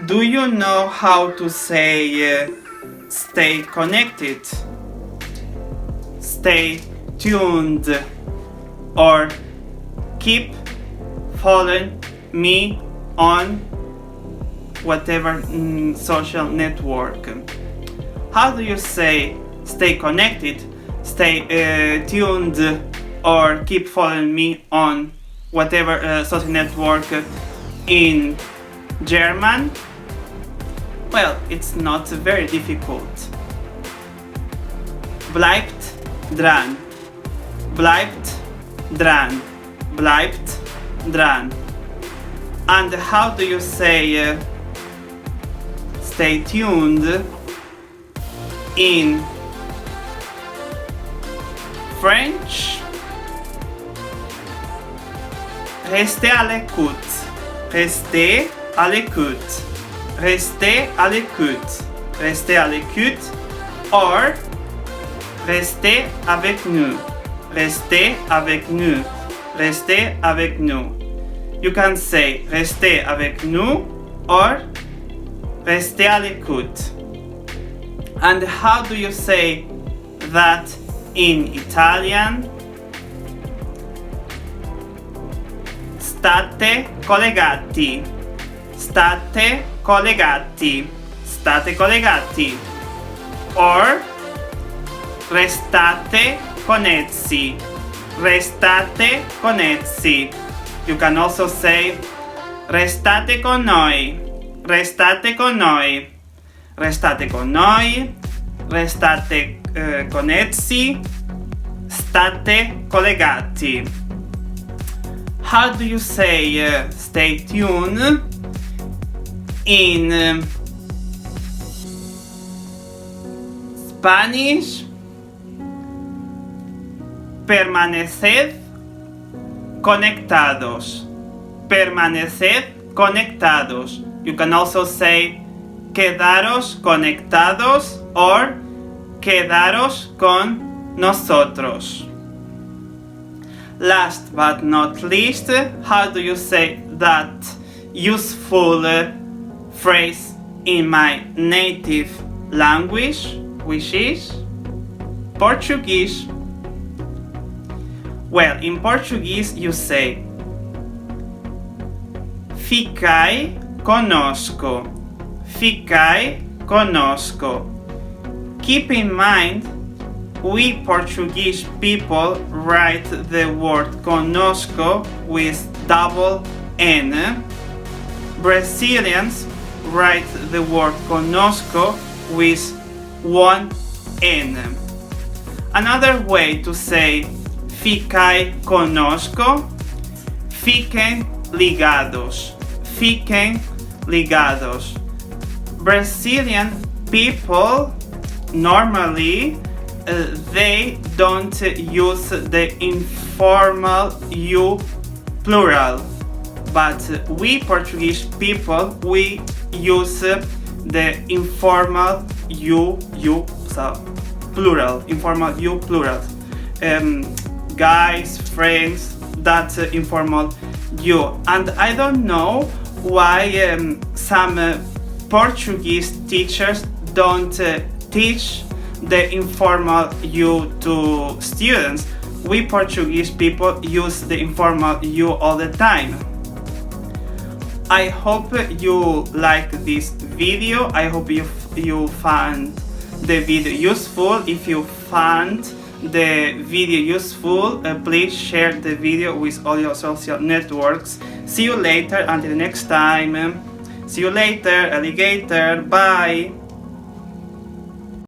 Do you know how to say stay connected, stay tuned, or keep following me on whatever social network? How do you say stay connected, stay tuned, or keep following me on whatever social network in German? Well, it's not very difficult. Bleibt dran, bleibt dran, bleibt dran. And how do you say stay tuned in French? Restez à l'écoute, restez à l'écoute, restez à l'écoute, restez à l'écoute, or restez avec nous, restez avec nous, restez avec nous. You can say restez avec nous or restez à l'écoute. And how do you say that in Italian? State collegati, state collegati, state collegati. Or restate connessi, restate connessi. You can also say restate con noi, restate con noi, restate con noi, restate connessi, state collegati. How do you say stay tuned in Spanish? Permaneced conectados, permaneced conectados. You can also say quedaros conectados or quedaros con nosotros. Last but not least, how do you say that useful phrase in my native language, which is Portuguese? Well, in Portuguese you say fiquei conosco, fiquei conosco. Keep in mind, we Portuguese people write the word conosco with double N. Brazilians write the word conosco with one N. Another way to say fiquei conosco, fiquem ligados, fiquem ligados. Brazilian people normally they don't use the informal you plural, but we Portuguese people we use the informal you so plural, informal you plural. Guys, friends, that's informal you. And I don't know why some Portuguese teachers don't teach the informal you to students. We Portuguese people use the informal you all the time. I hope you like this video. I hope you found the video useful. If you found the video useful, please share the video with all your social networks. See you later. Until next time. See you later, alligator. Bye.